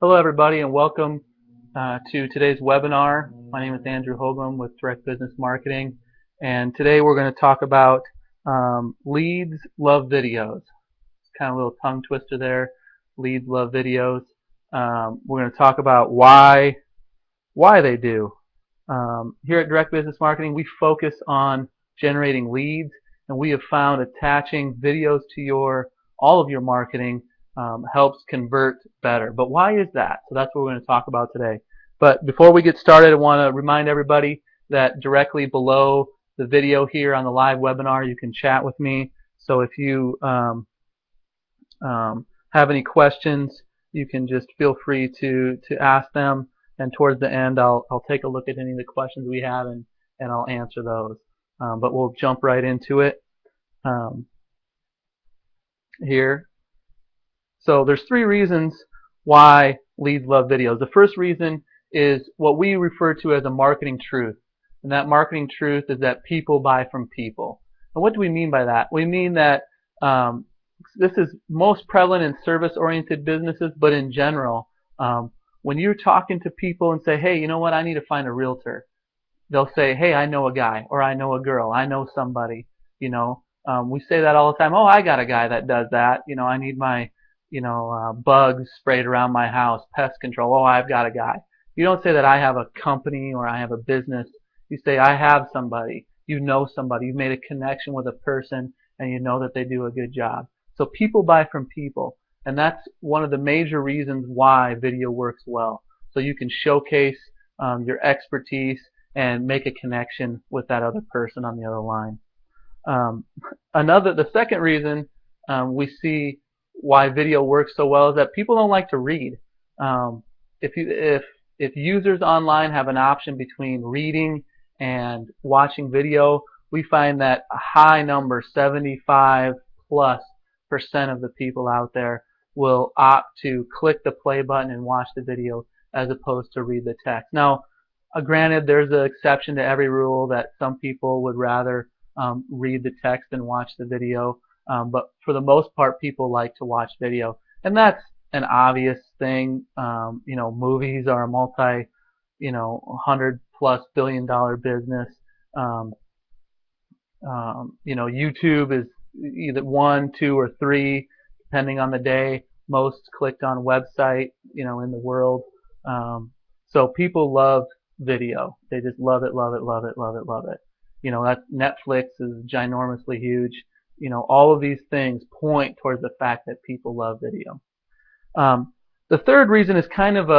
Hello everybody and welcome to today's webinar. My name is Andrew Houglum with Direct Business Marketing, and today we're going to talk about leads love videos. It's kind of a little tongue twister there. Leads love videos. We're going to talk about why they do. Here at Direct Business Marketing, we focus on generating leads, and we have found attaching videos to all of your marketing helps convert better. But why is that? So that's what we're going to talk about today. But before we get started, I want to remind everybody that directly below the video here on the live webinar, you can chat with me. So if you have any questions, you can just feel free to ask them. And towards the end, I'll take a look at any of the questions we have and I'll answer those. But we'll jump right into it here. So there's three reasons why leads love videos. The first reason is what we refer to as a marketing truth. And that marketing truth is that people buy from people. And what do we mean by that? We mean that this is most prevalent in service-oriented businesses, but in general, when you're talking to people and say, hey, you know what, I need to find a realtor, they'll say, hey, I know a guy, or I know a girl, I know somebody. We say that all the time. Oh, I got a guy that does that. I need my bugs sprayed around my house, pest control. Oh, I've got a guy. You don't say that I have a company or I have a business. You say I have somebody. You know somebody. You've made a connection with a person and you know that they do a good job. So people buy from people, and that's one of the major reasons why video works well. So you can showcase your expertise and make a connection with that other person on the other line. The second reason we see why video works so well is that people don't like to read. If users online have an option between reading and watching video, we find that a high number, 75+% of the people out there will opt to click the play button and watch the video as opposed to read the text. Now, granted, there's an exception to every rule that some people would rather read the text and watch the video. But for the most part, people like to watch video, and that's an obvious thing. Movies are a $100+ billion business. YouTube is either 1, 2, or 3, depending on the day, most clicked on website, in the world. So people love video. They just love it, love it, love it, love it, love it. That Netflix is ginormously huge. All of these things point towards the fact that people love video. The third reason is kind of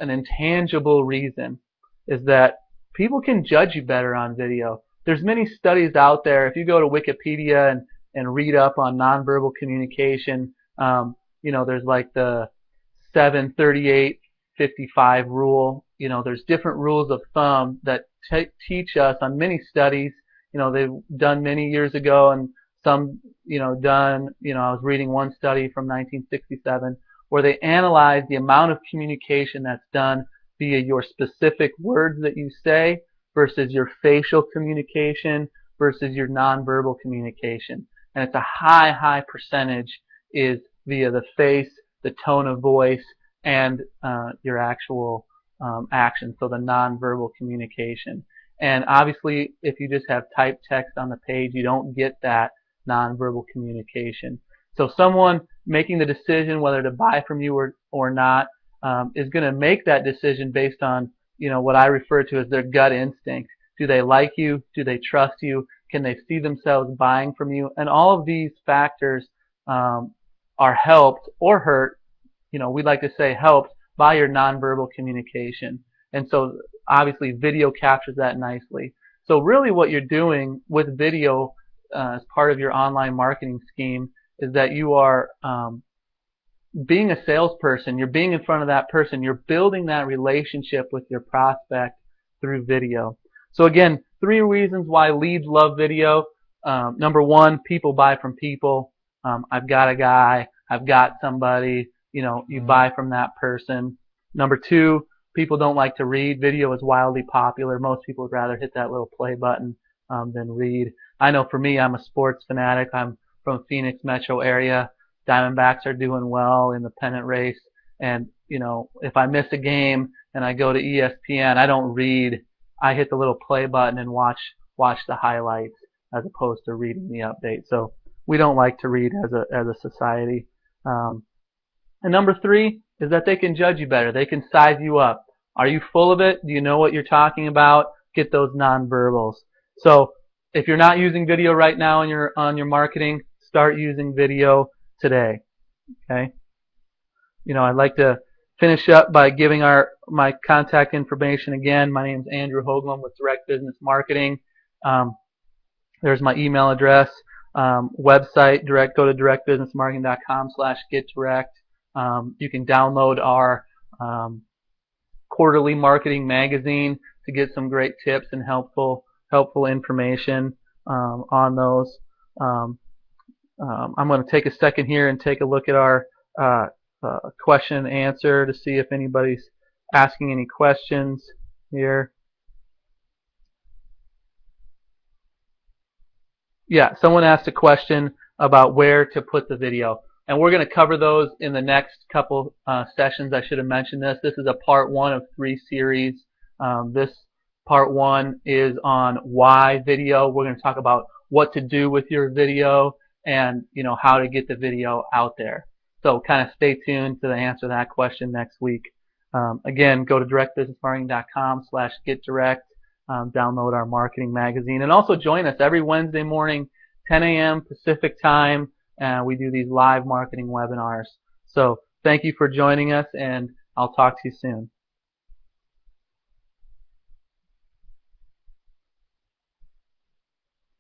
an intangible reason, is that people can judge you better on video. There's many studies out there. If you go to Wikipedia and read up on nonverbal communication, there's like the 7-38-55 rule. There's different rules of thumb that teach us on many studies. They've done many years ago, and some, done, I was reading one study from 1967 where they analyzed the amount of communication that's done via your specific words that you say versus your facial communication versus your nonverbal communication. And it's a high percentage is via the face, the tone of voice, and your actual action, so the nonverbal communication. And obviously, if you just have typed text on the page, you don't get that nonverbal communication. So someone making the decision whether to buy from you or not is going to make that decision based on what I refer to as their gut instinct. Do they like you? Do they trust you? Can they see themselves buying from you? And all of these factors are helped or hurt. We'd like to say helped by your nonverbal communication. And so obviously video captures that nicely. So really what you're doing with video as part of your online marketing scheme is that you are being a salesperson. You're being in front of that person. You're building that relationship with your prospect through video. So again, 3 reasons why leads love video. Number 1, people buy from people. I've got a guy. I've got somebody. You buy from that person. Number 2, people don't like to read. Video is wildly popular. Most people would rather hit that little play button than read. I know for me, I'm a sports fanatic. I'm from Phoenix metro area. Diamondbacks are doing well in the pennant race, and if I miss a game and I go to ESPN, I don't read. I hit the little play button and watch the highlights as opposed to reading the update. So we don't like to read as a society. And number 3 is that they can judge you better. They can size you up. Are you full of it? Do you know what you're talking about? Get those nonverbals. So if you're not using video right now on your marketing, start using video today. Okay. I'd like to finish up by giving my contact information again. My name is Andrew Houglum with Direct Business Marketing. There's my email address. Website, go to directbusinessmarketing.com/getdirect. You can download our quarterly marketing magazine to get some great tips and helpful information on those. I'm going to take a second here and take a look at our question and answer to see if anybody's asking any questions here. Yeah, someone asked a question about where to put the video, and we're going to cover those in the next couple sessions. I should have mentioned this. This is a part 1 of 3 series. This part 1 is on why video. We're going to talk about what to do with your video and how to get the video out there. So kind of stay tuned to answer that question next week. Again, go to directbusinessmarketing.com/getdirect. Download our marketing magazine, and also join us every Wednesday morning, 10 a.m. Pacific time. We do these live marketing webinars. So thank you for joining us, and I'll talk to you soon.